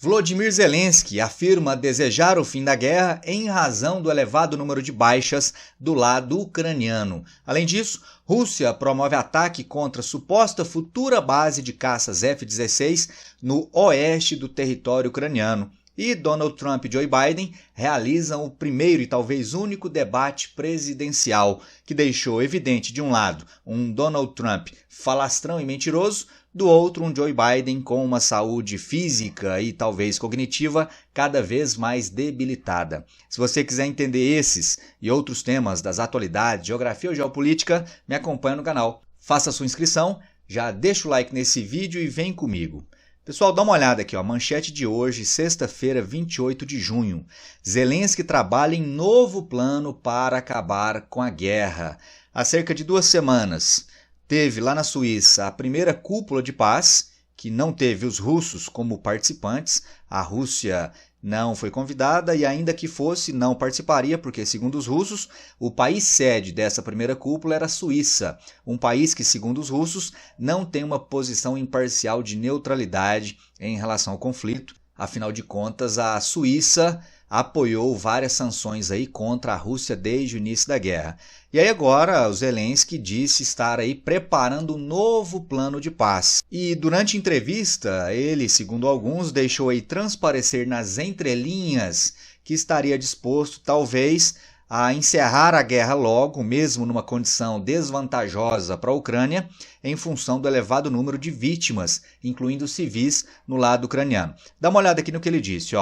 Volodymyr Zelensky afirma desejar o fim da guerra em razão do elevado número de baixas do lado ucraniano. Além disso, Rússia promove ataque contra suposta futura base de caças F-16 no oeste do território ucraniano. E Donald Trump e Joe Biden realizam o primeiro e talvez único debate presidencial, que deixou evidente, de um lado, um Donald Trump falastrão e mentiroso, do outro, um Joe Biden com uma saúde física e talvez cognitiva cada vez mais debilitada. Se você quiser entender esses e outros temas das atualidades, geografia ou geopolítica, me acompanha no canal. Faça sua inscrição, já deixa o like nesse vídeo e vem comigo. Pessoal, dá uma olhada aqui, manchete de hoje, sexta-feira, 28 de junho. Zelensky trabalha em novo plano para acabar com a guerra. Há cerca de 2 semanas, teve lá na Suíça a primeira cúpula de paz, que não teve os russos como participantes. A Rússia não foi convidada e, ainda que fosse, não participaria, porque, segundo os russos, o país sede dessa primeira cúpula era a Suíça, um país que, segundo os russos, não tem uma posição imparcial de neutralidade em relação ao conflito. Afinal de contas, a Suíça apoiou várias sanções aí contra a Rússia desde o início da guerra. E aí agora o Zelensky disse estar aí preparando um novo plano de paz. E durante entrevista, ele, segundo alguns, deixou aí transparecer nas entrelinhas que estaria disposto, talvez, a encerrar a guerra logo, mesmo numa condição desvantajosa para a Ucrânia, em função do elevado número de vítimas, incluindo civis, no lado ucraniano. Dá uma olhada aqui no que ele disse.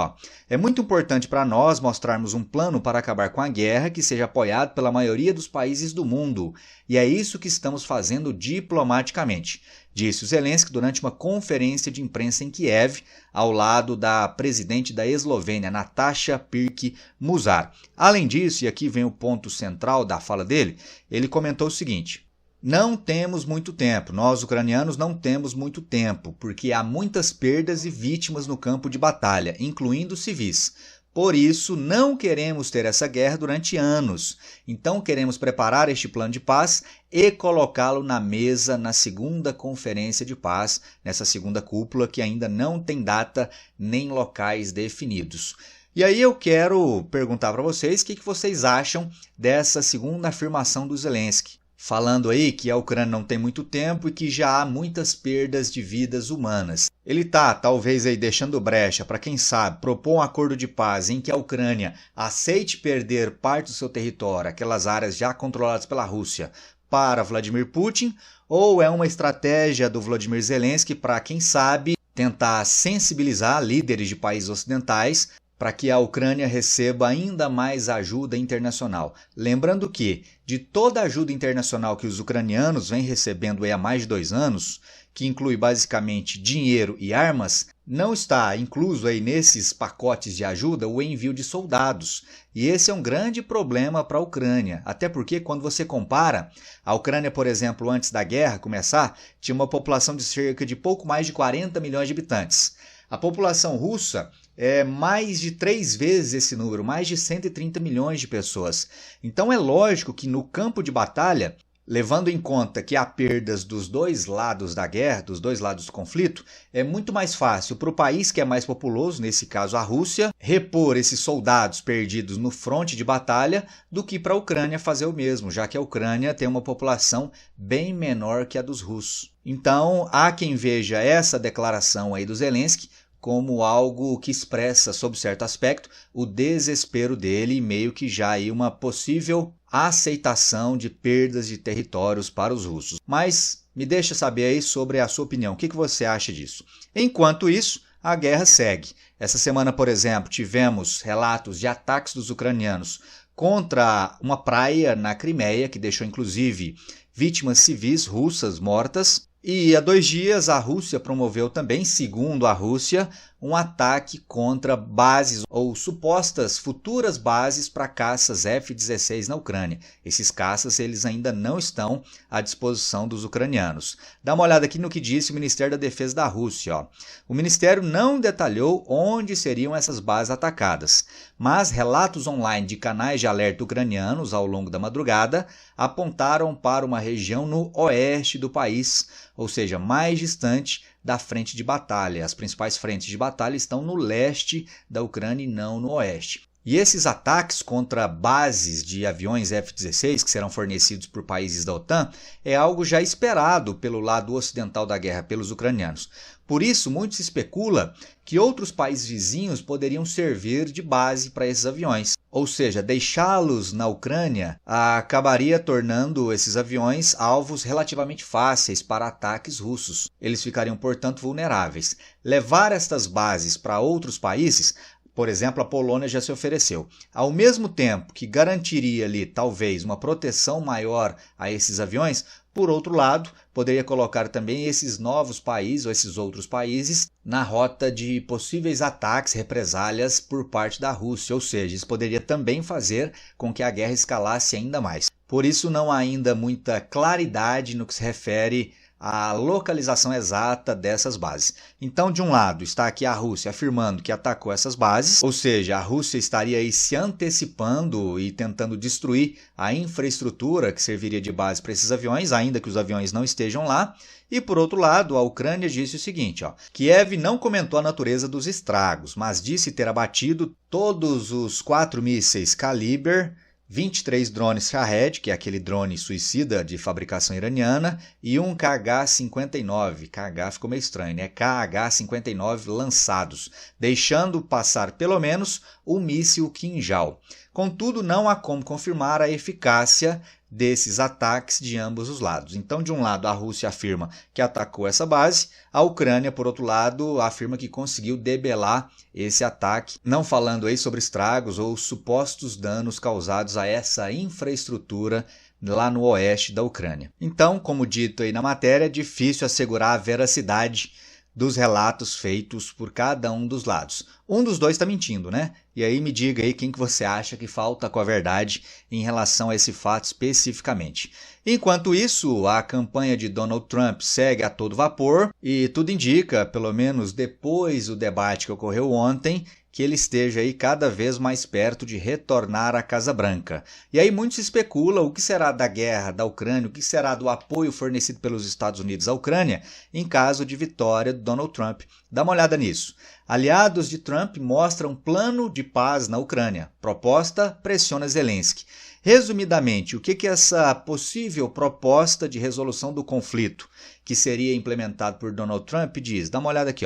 É muito importante para nós mostrarmos um plano para acabar com a guerra que seja apoiado pela maioria dos países do mundo. E é isso que estamos fazendo diplomaticamente, disse o Zelensky durante uma conferência de imprensa em Kiev, ao lado da presidente da Eslovênia, Nataša Pirc-Musar. Além disso, e aqui vem o ponto central da fala dele, ele comentou o seguinte: não temos muito tempo, nós ucranianos não temos muito tempo, porque há muitas perdas e vítimas no campo de batalha, incluindo civis. Por isso, não queremos ter essa guerra durante anos. Então, queremos preparar este plano de paz e colocá-lo na mesa na segunda conferência de paz, nessa segunda cúpula que ainda não tem data nem locais definidos. E aí eu quero perguntar para vocês o que vocês acham dessa segunda afirmação do Zelensky, falando aí que a Ucrânia não tem muito tempo e que já há muitas perdas de vidas humanas. Ele está, talvez, aí deixando brecha para, quem sabe, propor um acordo de paz em que a Ucrânia aceite perder parte do seu território, aquelas áreas já controladas pela Rússia, para Vladimir Putin, ou é uma estratégia do Volodymyr Zelensky para, quem sabe, tentar sensibilizar líderes de países ocidentais para que a Ucrânia receba ainda mais ajuda internacional. Lembrando que, de toda a ajuda internacional que os ucranianos vêm recebendo há mais de 2 anos, que inclui basicamente dinheiro e armas, não está incluso aí nesses pacotes de ajuda o envio de soldados. E esse é um grande problema para a Ucrânia, até porque quando você compara, a Ucrânia, por exemplo, antes da guerra começar, tinha uma população de cerca de pouco mais de 40 milhões de habitantes. A população russa é mais de 3 vezes esse número, mais de 130 milhões de pessoas. Então é lógico que no campo de batalha, levando em conta que há perdas dos 2 lados da guerra, dos 2 lados do conflito, é muito mais fácil para o país que é mais populoso, nesse caso a Rússia, repor esses soldados perdidos no fronte de batalha do que para a Ucrânia fazer o mesmo, já que a Ucrânia tem uma população bem menor que a dos russos. Então, há quem veja essa declaração aí do Zelensky como algo que expressa, sob certo aspecto, o desespero dele e meio que já aí uma possível aceitação de perdas de territórios para os russos. Mas me deixa saber aí sobre a sua opinião, o que você acha disso? Enquanto isso, a guerra segue. Essa semana, por exemplo, tivemos relatos de ataques dos ucranianos contra uma praia na Crimeia, que deixou inclusive vítimas civis russas mortas. E há 2 dias a Rússia promoveu também, segundo a Rússia, um ataque contra bases ou supostas futuras bases para caças F-16 na Ucrânia. Esses caças eles ainda não estão à disposição dos ucranianos. Dá uma olhada aqui no que disse o Ministério da Defesa da Rússia. O Ministério não detalhou onde seriam essas bases atacadas, mas relatos online de canais de alerta ucranianos ao longo da madrugada apontaram para uma região no oeste do país, ou seja, mais distante da frente de batalha. As principais frentes de batalha estão no leste da Ucrânia e não no oeste. E esses ataques contra bases de aviões F-16 que serão fornecidos por países da OTAN é algo já esperado pelo lado ocidental da guerra pelos ucranianos. Por isso, muito se especula que outros países vizinhos poderiam servir de base para esses aviões. Ou seja, deixá-los na Ucrânia acabaria tornando esses aviões alvos relativamente fáceis para ataques russos. Eles ficariam, portanto, vulneráveis. Levar estas bases para outros países, por exemplo, a Polônia já se ofereceu. Ao mesmo tempo que garantiria ali, talvez, uma proteção maior a esses aviões, por outro lado, poderia colocar também esses novos países ou esses outros países na rota de possíveis ataques, represálias por parte da Rússia, ou seja, isso poderia também fazer com que a guerra escalasse ainda mais. Por isso não há ainda muita claridade no que se refere a localização exata dessas bases. Então, de um lado, está aqui a Rússia afirmando que atacou essas bases, ou seja, a Rússia estaria aí se antecipando e tentando destruir a infraestrutura que serviria de base para esses aviões, ainda que os aviões não estejam lá. E, por outro lado, a Ucrânia disse o seguinte, Kiev não comentou a natureza dos estragos, mas disse ter abatido todos os 4 mísseis Kaliber, 23 drones Shahed, que é aquele drone suicida de fabricação iraniana, e um KH-59, KH ficou meio estranho, né? KH-59 lançados, deixando passar pelo menos o míssil Kinjal. Contudo, não há como confirmar a eficácia desses ataques de ambos os lados. Então, de um lado, a Rússia afirma que atacou essa base, a Ucrânia, por outro lado, afirma que conseguiu debelar esse ataque, não falando aí sobre estragos ou supostos danos causados a essa infraestrutura lá no oeste da Ucrânia. Então, como dito aí na matéria, é difícil assegurar a veracidade dos relatos feitos por cada um dos lados. Um dos dois está mentindo, né? E aí me diga aí quem que você acha que falta com a verdade em relação a esse fato especificamente. Enquanto isso, a campanha de Donald Trump segue a todo vapor e tudo indica, pelo menos depois do debate que ocorreu ontem, que ele esteja aí cada vez mais perto de retornar à Casa Branca. E aí muito se especula o que será da guerra da Ucrânia, o que será do apoio fornecido pelos Estados Unidos à Ucrânia em caso de vitória de Donald Trump. Dá uma olhada nisso. Aliados de Trump mostram plano de paz na Ucrânia. Proposta pressiona Zelensky. Resumidamente, o que essa possível proposta de resolução do conflito que seria implementado por Donald Trump diz? Dá uma olhada aqui,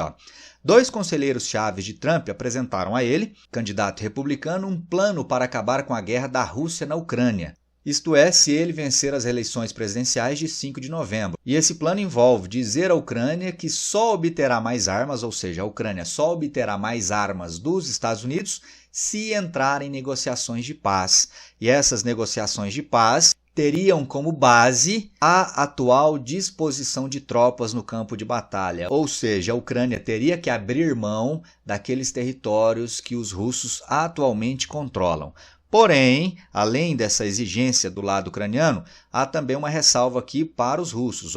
2 conselheiros-chave de Trump apresentaram a ele, candidato republicano, um plano para acabar com a guerra da Rússia na Ucrânia. Isto é, se ele vencer as eleições presidenciais de 5 de novembro. E esse plano envolve dizer à Ucrânia que só obterá mais armas, ou seja, a Ucrânia só obterá mais armas dos Estados Unidos se entrar em negociações de paz. E essas negociações de paz teriam como base a atual disposição de tropas no campo de batalha. Ou seja, a Ucrânia teria que abrir mão daqueles territórios que os russos atualmente controlam. Porém, além dessa exigência do lado ucraniano, há também uma ressalva aqui para os russos.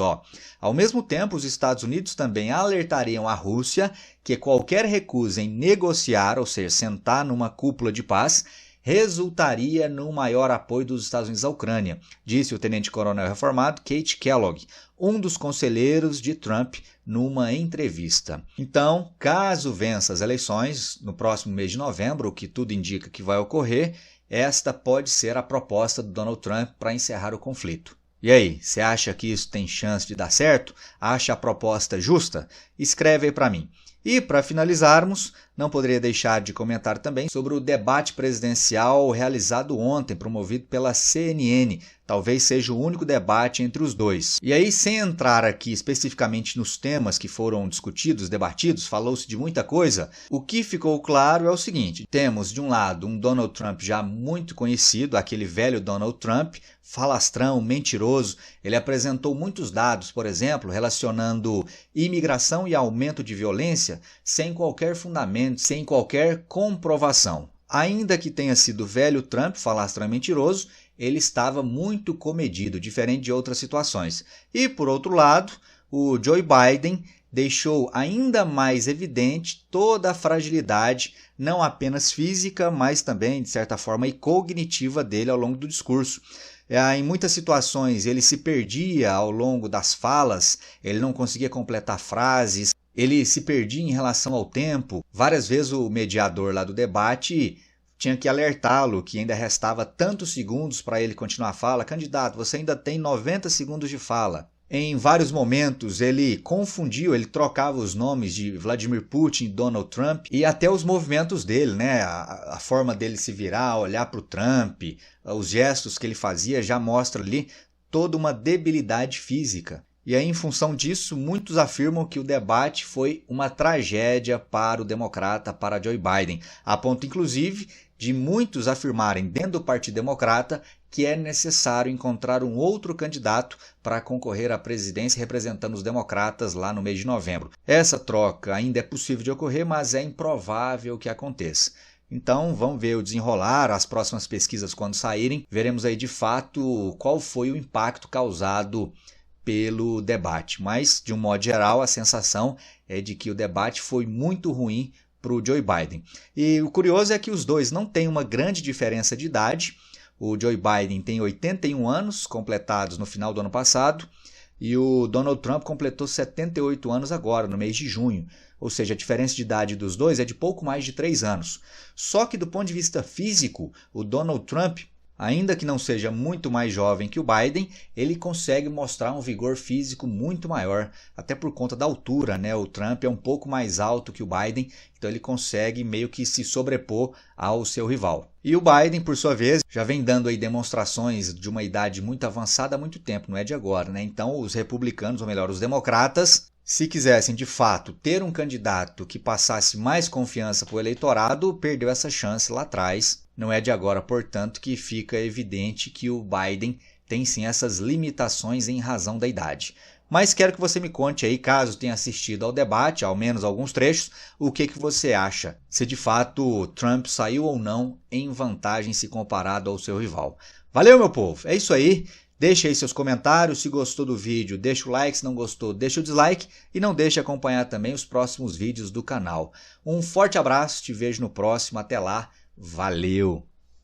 Ao mesmo tempo, os Estados Unidos também alertariam a Rússia que qualquer recusa em negociar, ou seja, sentar numa cúpula de paz, resultaria no maior apoio dos Estados Unidos à Ucrânia, disse o tenente-coronel reformado Kate Kellogg, um dos conselheiros de Trump, numa entrevista. Então, caso vença as eleições no próximo mês de novembro, o que tudo indica que vai ocorrer, esta pode ser a proposta do Donald Trump para encerrar o conflito. E aí, você acha que isso tem chance de dar certo? Acha a proposta justa? Escreve aí para mim. E, para finalizarmos, não poderia deixar de comentar também sobre o debate presidencial realizado ontem, promovido pela CNN. Talvez seja o único debate entre os dois. E aí, sem entrar aqui especificamente nos temas que foram discutidos, debatidos, falou-se de muita coisa, o que ficou claro é o seguinte: temos, de um lado, um Donald Trump já muito conhecido, aquele velho Donald Trump, falastrão, mentiroso. Ele apresentou muitos dados, por exemplo, relacionando imigração e aumento de violência sem qualquer fundamento, sem qualquer comprovação. Ainda que tenha sido velho Trump, falastrão mentiroso, ele estava muito comedido, diferente de outras situações. E, por outro lado, o Joe Biden deixou ainda mais evidente toda a fragilidade, não apenas física, mas também, de certa forma, cognitiva dele ao longo do discurso. Em muitas situações ele se perdia ao longo das falas, ele não conseguia completar frases, ele se perdia em relação ao tempo. Várias vezes o mediador lá do debate tinha que alertá-lo que ainda restava tantos segundos para ele continuar a fala. Candidato, você ainda tem 90 segundos de fala. Em vários momentos ele confundiu, ele trocava os nomes de Vladimir Putin e Donald Trump e até os movimentos dele, né? A forma dele se virar, olhar para o Trump, os gestos que ele fazia já mostra ali toda uma debilidade física. E aí, em função disso, muitos afirmam que o debate foi uma tragédia para o democrata, para Joe Biden, a ponto, inclusive, de muitos afirmarem dentro do Partido Democrata que é necessário encontrar um outro candidato para concorrer à presidência representando os democratas lá no mês de novembro. Essa troca ainda é possível de ocorrer, mas é improvável que aconteça. Então, vamos ver o desenrolar, as próximas pesquisas quando saírem, veremos aí de fato qual foi o impacto causado pelo debate. Mas, de um modo geral, a sensação é de que o debate foi muito ruim para o Joe Biden. E o curioso é que os dois não têm uma grande diferença de idade. O Joe Biden tem 81 anos, completados no final do ano passado, e o Donald Trump completou 78 anos agora, no mês de junho. Ou seja, a diferença de idade dos dois é de pouco mais de 3 anos. Só que do ponto de vista físico, o Donald Trump, ainda que não seja muito mais jovem que o Biden, ele consegue mostrar um vigor físico muito maior, até por conta da altura, né? O Trump é um pouco mais alto que o Biden, então ele consegue meio que se sobrepor ao seu rival. E o Biden, por sua vez, já vem dando aí demonstrações de uma idade muito avançada há muito tempo, não é de agora, né? Então os republicanos, ou melhor, os democratas, se quisessem de fato ter um candidato que passasse mais confiança para o eleitorado, perdeu essa chance lá atrás. Não é de agora, portanto, que fica evidente que o Biden tem sim essas limitações em razão da idade. Mas quero que você me conte aí, caso tenha assistido ao debate, ao menos alguns trechos, o que você acha, se de fato Trump saiu ou não em vantagem se comparado ao seu rival. Valeu, meu povo, é isso aí. Deixe aí seus comentários, se gostou do vídeo, deixa o like, se não gostou, deixa o dislike e não deixe de acompanhar também os próximos vídeos do canal. Um forte abraço, te vejo no próximo, até lá, valeu!